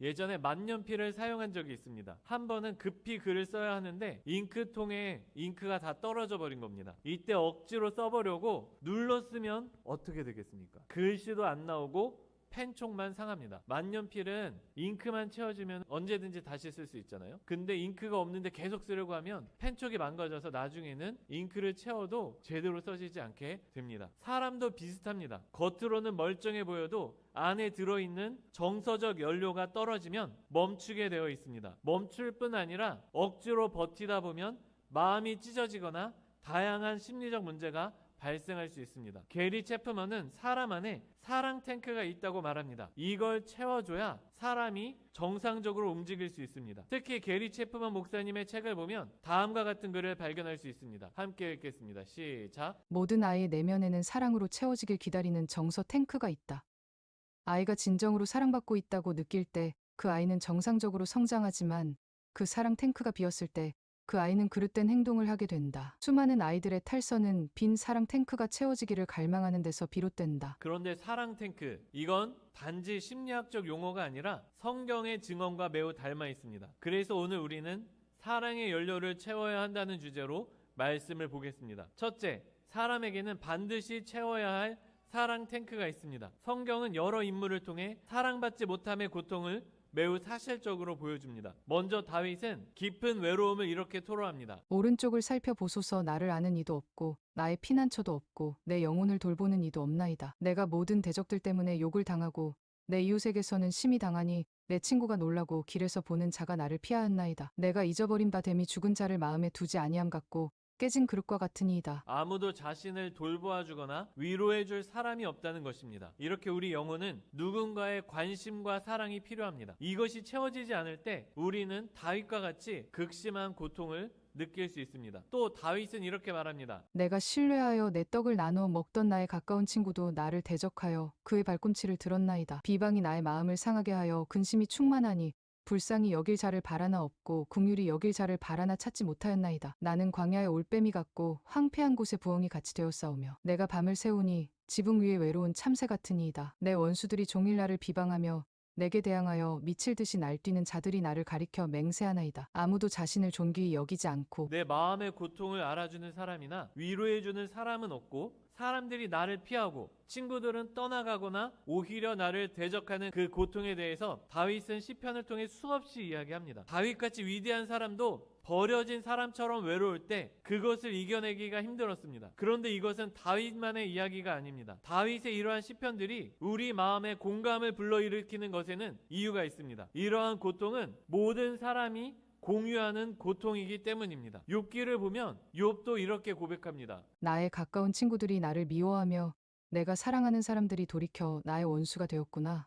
예전에 만년필을 사용한 적이 있습니다. 한 번은 급히 글을 써야 하는데 잉크통에 잉크가 다 떨어져 버린 겁니다. 이때 억지로 써보려고 눌러 쓰면 어떻게 되겠습니까? 글씨도 안 나오고 펜촉만 상합니다. 만년필은 잉크만 채워지면 언제든지 다시 쓸 수 있잖아요. 근데 잉크가 없는데 계속 쓰려고 하면 펜촉이 망가져서 나중에는 잉크를 채워도 제대로 써지지 않게 됩니다. 사람도 비슷합니다. 겉으로는 멀쩡해 보여도 안에 들어있는 정서적 연료가 떨어지면 멈추게 되어 있습니다. 멈출 뿐 아니라 억지로 버티다 보면 마음이 찢어지거나 다양한 심리적 문제가 발생할 수 있습니다. 게리 체프먼은 사람 안에 사랑 탱크가 있다고 말합니다. 이걸 채워줘야 사람이 정상적으로 움직일 수 있습니다. 특히 게리 체프먼 목사님의 책을 보면 다음과 같은 글을 발견할 수 있습니다. 함께 읽겠습니다. 시작. 모든 아이의 내면에는 사랑으로 채워지길 기다리는 정서 탱크가 있다. 아이가 진정으로 사랑받고 있다고 느낄 때 그 아이는 정상적으로 성장하지만 그 사랑 탱크가 비었을 때 그 아이는 그릇된 행동을 하게 된다. 수많은 아이들의 탈선은 빈 사랑 탱크가 채워지기를 갈망하는 데서 비롯된다. 그런데 사랑 탱크, 이건 단지 심리학적 용어가 아니라 성경의 증언과 매우 닮아 있습니다. 그래서 오늘 우리는 사랑의 연료를 채워야 한다는 주제로 말씀을 보겠습니다. 첫째, 사람에게는 반드시 채워야 할 사랑 탱크가 있습니다. 성경은 여러 인물을 통해 사랑받지 못함의 고통을 매우 사실적으로 보여줍니다. 먼저 다윗은 깊은 외로움을 이렇게 토로합니다. 오른쪽을 살펴보소서. 나를 아는 이도 없고 나의 피난처도 없고 내 영혼을 돌보는 이도 없나이다. 내가 모든 대적들 때문에 욕을 당하고 내 이웃에게서는 심히 당하니 내 친구가 놀라고 길에서 보는 자가 나를 피하였나이다. 내가 잊어버린 바 됨이 죽은 자를 마음에 두지 아니함 같고 깨진 그릇과 같으니이다. 아무도 자신을 돌보아주거나 위로해줄 사람이 없다는 것입니다. 이렇게 우리 영혼은 누군가의 관심과 사랑이 필요합니다. 이것이 채워지지 않을 때 우리는 다윗과 같이 극심한 고통을 느낄 수 있습니다. 또 다윗은 이렇게 말합니다. 내가 신뢰하여 내 떡을 나눠 먹던 나의 가까운 친구도 나를 대적하여 그의 발꿈치를 들었나이다. 비방이 나의 마음을 상하게 하여 근심이 충만하니 불쌍히 여길 자를 바라나 없고 긍휼히 여길 자를 바라나 찾지 못하였나이다. 나는 광야의 올빼미 같고 황폐한 곳에 부엉이 같이 되었사오며 내가 밤을 새우니 지붕 위에 외로운 참새 같으니이다. 내 원수들이 종일 나를 비방하며 내게 대항하여 미칠 듯이 날뛰는 자들이 나를 가리켜 맹세하나이다. 아무도 자신을 존귀히 여기지 않고 내 마음의 고통을 알아주는 사람이나 위로해주는 사람은 없고 사람들이 나를 피하고 친구들은 떠나가거나 오히려 나를 대적하는 그 고통에 대해서 다윗은 시편을 통해 수없이 이야기합니다. 다윗같이 위대한 사람도 버려진 사람처럼 외로울 때 그것을 이겨내기가 힘들었습니다. 그런데 이것은 다윗만의 이야기가 아닙니다. 다윗의 이러한 시편들이 우리 마음에 공감을 불러일으키는 것에는 이유가 있습니다. 이러한 고통은 모든 사람이 공유하는 고통이기 때문입니다. 욥기를 보면 욥도 이렇게 고백합니다. 나의 가까운 친구들이 나를 미워하며 내가 사랑하는 사람들이 돌이켜 나의 원수가 되었구나.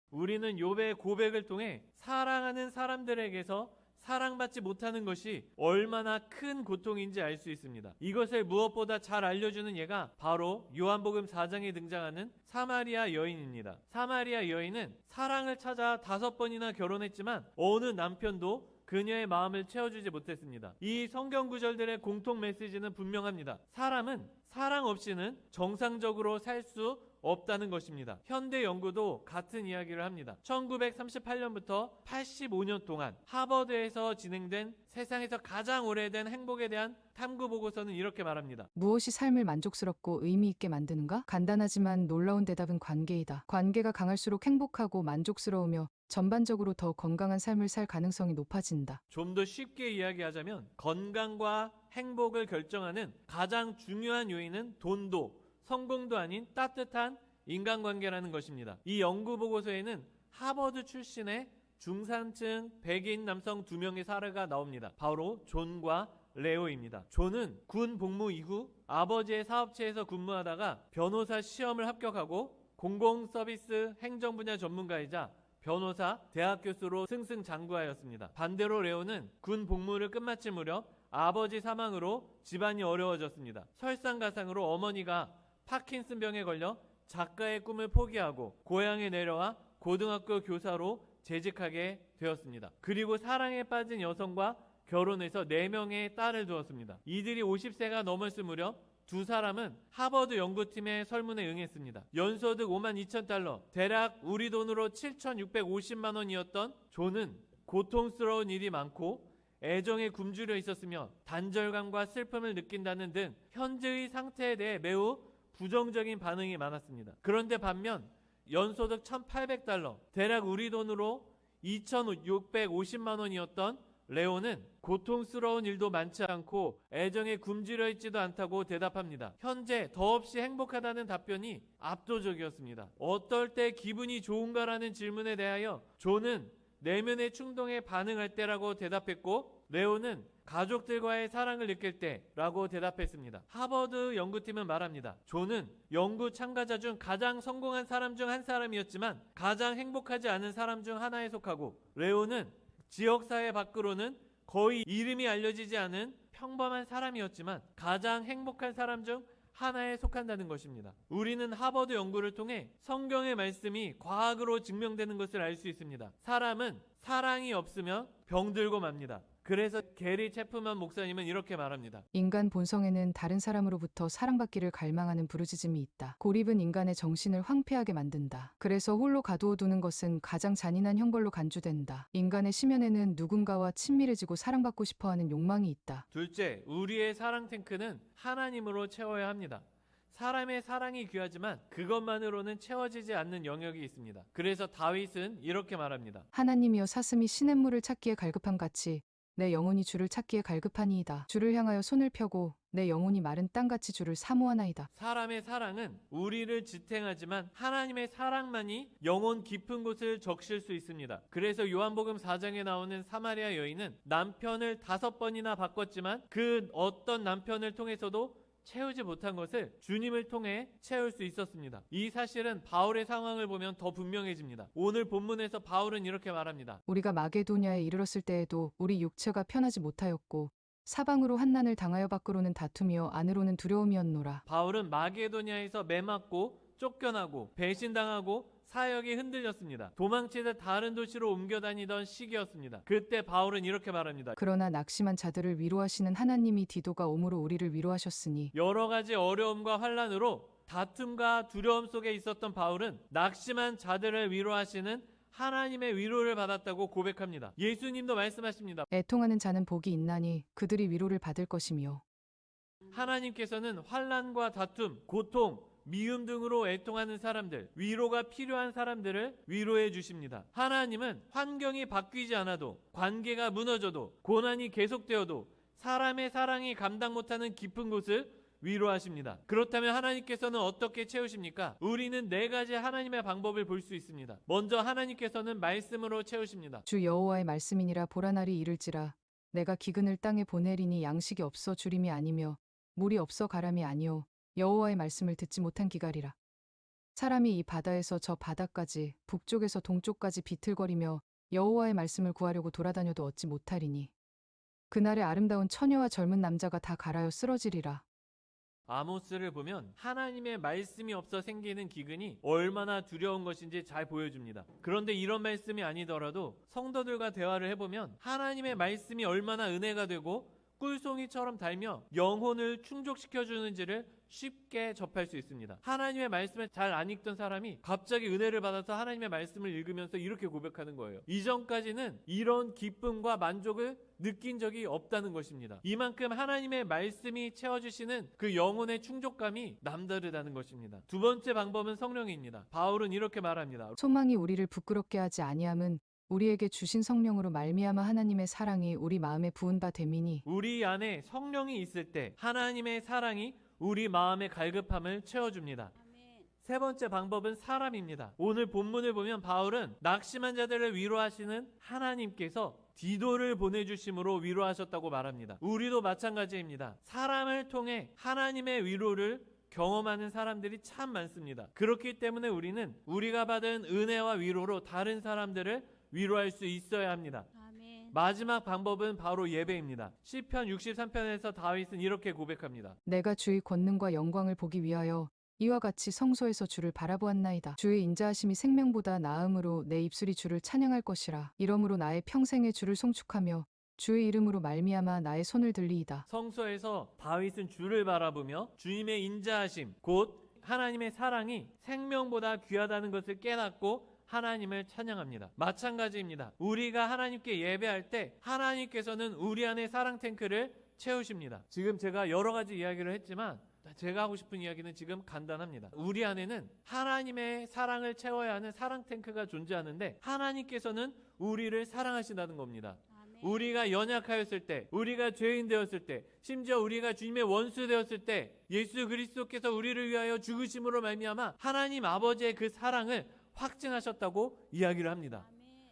우리는 욥의 고백을 통해 사랑하는 사람들에게서 사랑받지 못하는 것이 얼마나 큰 고통인지 알 수 있습니다. 이것을 무엇보다 잘 알려주는 예가 바로 요한복음 4장에 등장하는 사마리아 여인입니다. 사마리아 여인은 사랑을 찾아 5번이나 결혼했지만 어느 남편도 그녀의 마음을 채워주지 못했습니다. 이 성경 구절들의 공통 메시지는 분명합니다. 사람은 사랑 없이는 정상적으로 살 수 없다는 것입니다. 현대 연구도 같은 이야기를 합니다. 1938년부터 85년 동안 하버드에서 진행된 세상에서 가장 오래된 행복에 대한 탐구 보고서는 이렇게 말합니다. 무엇이 삶을 만족스럽고 의미 있게 만드는가? 간단하지만 놀라운 대답은 관계이다. 관계가 강할수록 행복하고 만족스러우며 전반적으로 더 건강한 삶을 살 가능성이 높아진다. 좀 더 쉽게 이야기하자면 건강과 행복을 결정하는 가장 중요한 요인은 돈도 성공도 아닌 따뜻한 인간관계라는 것입니다. 이 연구 보고서에는 하버드 출신의 중산층 백인 남성 2명의 사례가 나옵니다. 바로 존과 레오입니다. 존은 군 복무 이후 아버지의 사업체에서 근무하다가 변호사 시험을 합격하고 공공서비스 행정 분야 전문가이자 변호사, 대학 교수로 승승장구하였습니다. 반대로 레오는 군 복무를 끝마칠 무렵 아버지 사망으로 집안이 어려워졌습니다. 설상가상으로 어머니가 파킨슨병에 걸려 작가의 꿈을 포기하고 고향에 내려와 고등학교 교사로 재직하게 되었습니다. 그리고 사랑에 빠진 여성과 결혼해서 4명의 딸을 두었습니다. 이들이 50세가 넘었을 무렵 두 사람은 하버드 연구팀의 설문에 응했습니다. 연소득 52,000달러, 대략 우리 돈으로 7,650만 원이었던 존은 고통스러운 일이 많고 애정에 굶주려 있었으며 단절감과 슬픔을 느낀다는 등 현재의 상태에 대해 매우 부정적인 반응이 많았습니다. 그런데 반면 연소득 1,800달러, 대략 우리 돈으로 2,650만 원이었던 레오는 고통스러운 일도 많지 않고 애정에 굶주려 있지도 않다고 대답합니다. 현재 더없이 행복하다는 답변이 압도적이었습니다. 어떨 때 기분이 좋은가라는 질문에 대하여 존은 내면의 충동에 반응할 때라고 대답했고, 레오는 가족들과의 사랑을 느낄 때라고 대답했습니다. 하버드 연구팀은 말합니다. 존은 연구 참가자 중 가장 성공한 사람 중 한 사람이었지만 가장 행복하지 않은 사람 중 하나에 속하고, 레오는 지역사회 밖으로는 거의 이름이 알려지지 않은 평범한 사람이었지만 가장 행복한 사람 중 하나에 속한다는 것입니다. 우리는 하버드 연구를 통해 성경의 말씀이 과학으로 증명되는 것을 알 수 있습니다. 사람은 사랑이 없으면 병들고 맙니다. 그래서 게리 체프만 목사님은 이렇게 말합니다. 인간 본성에는 다른 사람으로부터 사랑받기를 갈망하는 부르짖음이 있다. 고립은 인간의 정신을 황폐하게 만든다. 그래서 홀로 가두어두는 것은 가장 잔인한 형벌로 간주된다. 인간의 심연에는 누군가와 친밀해지고 사랑받고 싶어하는 욕망이 있다. 둘째, 우리의 사랑 탱크는 하나님으로 채워야 합니다. 사람의 사랑이 귀하지만 그것만으로는 채워지지 않는 영역이 있습니다. 그래서 다윗은 이렇게 말합니다. 하나님이여, 사슴이 시냇물을 찾기에 갈급함 같이 내 영혼이 주를 찾기에 갈급하니이다. 주를 향하여 손을 펴고 내 영혼이 마른 땅같이 주를 사모하나이다. 사람의 사랑은 우리를 지탱하지만 하나님의 사랑만이 영혼 깊은 곳을 적실 수 있습니다. 그래서 요한복음 4장에 나오는 사마리아 여인은 남편을 5번이나 바꿨지만 그 어떤 남편을 통해서도 채우지 못한 것을 주님을 통해 채울 수 있었습니다. 이 사실은 바울의 상황을 보면 더 분명해집니다. 오늘 본문에서 바울은 이렇게 말합니다. 우리가 마게도냐에 이르렀을 때에도 우리 육체가 편하지 못하였고 사방으로 환난을 당하여 밖으로는 다툼이요 안으로는 두려움이었노라. 바울은 마게도냐에서 매맞고 쫓겨나고 배신당하고 사역이 흔들렸습니다. 도망치듯 다른 도시로 옮겨 다니던 시기였습니다. 그때 바울은 이렇게 말합니다. 그러나 낙심한 자들을 위로하시는 하나님이 디도가 오므로 우리를 위로하셨으니. 여러 가지 어려움과 환난으로 다툼과 두려움 속에 있었던 바울은 낙심한 자들을 위로하시는 하나님의 위로를 받았다고 고백합니다. 예수님도 말씀하십니다. 애통하는 자는 복이 있나니 그들이 위로를 받을 것이며. 하나님께서는 환난과 다툼, 고통, 미움 등으로 애통하는 사람들, 위로가 필요한 사람들을 위로해 주십니다. 하나님은 환경이 바뀌지 않아도, 관계가 무너져도, 고난이 계속되어도 사람의 사랑이 감당 못하는 깊은 곳을 위로하십니다. 그렇다면 하나님께서는 어떻게 채우십니까? 우리는 4가지 하나님의 방법을 볼 수 있습니다. 먼저 하나님께서는 말씀으로 채우십니다. 주 여호와의 말씀이니라. 보라 날이 이를지라 내가 기근을 땅에 보내리니 양식이 없어 주림이 아니며 물이 없어 가람이 아니요 여호와의 말씀을 듣지 못한 기갈이라. 사람이 이 바다에서 저 바다까지 북쪽에서 동쪽까지 비틀거리며 여호와의 말씀을 구하려고 돌아다녀도 얻지 못하리니 그날에 아름다운 처녀와 젊은 남자가 다 갈아여 쓰러지리라. 아모스를 보면 하나님의 말씀이 없어 생기는 기근이 얼마나 두려운 것인지 잘 보여줍니다. 그런데 이런 말씀이 아니더라도 성도들과 대화를 해보면 하나님의 말씀이 얼마나 은혜가 되고 꿀송이처럼 달며 영혼을 충족시켜주는지를 쉽게 접할 수 있습니다. 하나님의 말씀을 잘 안 읽던 사람이 갑자기 은혜를 받아서 하나님의 말씀을 읽으면서 이렇게 고백하는 거예요. 이전까지는 이런 기쁨과 만족을 느낀 적이 없다는 것입니다. 이만큼 하나님의 말씀이 채워주시는 그 영혼의 충족감이 남다르다는 것입니다. 두 번째 방법은 성령입니다. 바울은 이렇게 말합니다. 소망이 우리를 부끄럽게 하지 아니함은 우리에게 주신 성령으로 말미암아 하나님의 사랑이 우리 마음에 부은 바 됨이니. 우리 안에 성령이 있을 때 하나님의 사랑이 우리 마음의 갈급함을 채워줍니다. 세 번째 방법은 사람입니다. 오늘 본문을 보면 바울은 낙심한 자들을 위로하시는 하나님께서 디도를 보내주심으로 위로하셨다고 말합니다. 우리도 마찬가지입니다. 사람을 통해 하나님의 위로를 경험하는 사람들이 참 많습니다. 그렇기 때문에 우리는 우리가 받은 은혜와 위로로 다른 사람들을 위로할 수 있어야 합니다. 마지막 방법은 바로 예배입니다. 시편 63편에서 다윗은 이렇게 고백합니다. 내가 주의 권능과 영광을 보기 위하여 이와 같이 성소에서 주를 바라보았나이다. 주의 인자하심이 생명보다 나음으로 내 입술이 주를 찬양할 것이라. 이러므로 나의 평생에 주를 송축하며 주의 이름으로 말미암아 나의 손을 들리이다. 성서에서 다윗은 주를 바라보며 주님의 인자하심 곧 하나님의 사랑이 생명보다 귀하다는 것을 깨닫고 하나님을 찬양합니다. 마찬가지입니다. 우리가 하나님께 예배할 때 하나님께서는 우리 안에 사랑 탱크를 채우십니다. 지금 제가 여러 가지 이야기를 했지만 제가 하고 싶은 이야기는 지금 간단합니다. 우리 안에는 하나님의 사랑을 채워야 하는 사랑 탱크가 존재하는데 하나님께서는 우리를 사랑하신다는 겁니다. 우리가 연약하였을 때, 우리가 죄인 되었을 때, 심지어 우리가 주님의 원수 되었을 때 예수 그리스도께서 우리를 위하여 죽으심으로 말미암아 하나님 아버지의 그 사랑을 확증하셨다고 이야기를 합니다.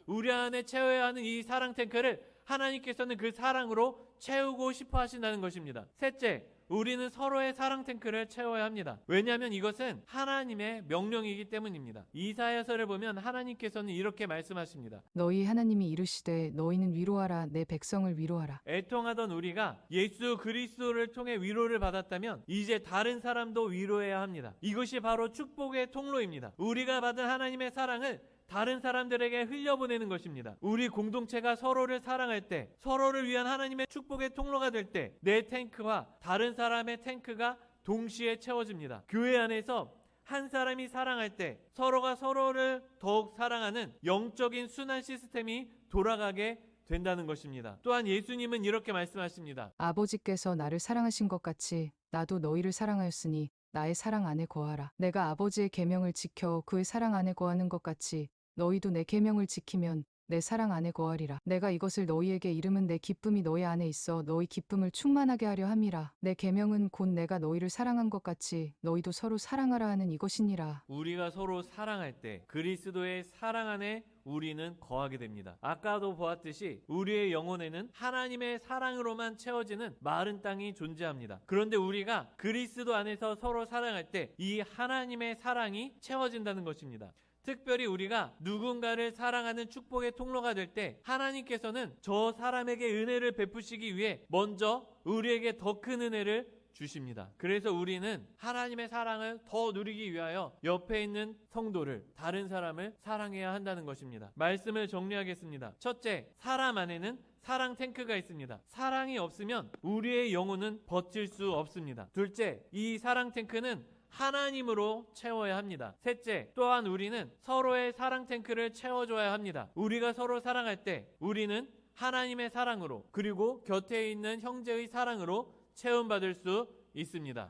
우리 안에 채워야 하는 이 사랑 탱크를 하나님께서는 그 사랑으로 채우고 싶어 하신다는 것입니다. 셋째, 우리는 서로의 사랑 탱크를 채워야 합니다. 왜냐하면 이것은 하나님의 명령이기 때문입니다. 이사야서를 보면 하나님께서는 이렇게 말씀하십니다. 너희 하나님이 이르시되 너희는 위로하라 내 백성을 위로하라. 애통하던 우리가 예수 그리스도를 통해 위로를 받았다면 이제 다른 사람도 위로해야 합니다. 이것이 바로 축복의 통로입니다. 우리가 받은 하나님의 사랑을 다른 사람들에게 흘려보내는 것입니다. 우리 공동체가 서로를 사랑할 때, 서로를 위한 하나님의 축복의 통로가 될 때 내 탱크와 다른 사람의 탱크가 동시에 채워집니다. 교회 안에서 한 사람이 사랑할 때 서로가 서로를 더욱 사랑하는 영적인 순환 시스템이 돌아가게 된다는 것입니다. 또한 예수님은 이렇게 말씀하십니다. 아버지께서 나를 사랑하신 것 같이 나도 너희를 사랑하였으니 나의 사랑 안에 거하라. 내가 아버지의 계명을 지켜 그의 사랑 안에 거하는 것 같이 너희도 내 계명을 지키면 내 사랑 안에 거하리라. 내가 이것을 너희에게 이름은 내 기쁨이 너희 안에 있어 너희 기쁨을 충만하게 하려 함이라. 내 계명은 곧 내가 너희를 사랑한 것 같이 너희도 서로 사랑하라 하는 이것이니라. 우리가 서로 사랑할 때 그리스도의 사랑 안에 우리는 거하게 됩니다. 아까도 보았듯이 우리의 영혼에는 하나님의 사랑으로만 채워지는 마른 땅이 존재합니다. 그런데 우리가 그리스도 안에서 서로 사랑할 때 이 하나님의 사랑이 채워진다는 것입니다. 특별히 우리가 누군가를 사랑하는 축복의 통로가 될 때 하나님께서는 저 사람에게 은혜를 베푸시기 위해 먼저 우리에게 더 큰 은혜를 주십니다. 그래서 우리는 하나님의 사랑을 더 누리기 위하여 옆에 있는 성도를, 다른 사람을 사랑해야 한다는 것입니다. 말씀을 정리하겠습니다. 첫째, 사람 안에는 사랑 탱크가 있습니다. 사랑이 없으면 우리의 영혼은 버틸 수 없습니다. 둘째, 이 사랑 탱크는 하나님으로 채워야 합니다. 셋째, 또한 우리는 서로의 사랑 탱크를 채워줘야 합니다. 우리가 서로 사랑할 때 우리는 하나님의 사랑으로 그리고 곁에 있는 형제의 사랑으로 채움받을 수 있습니다.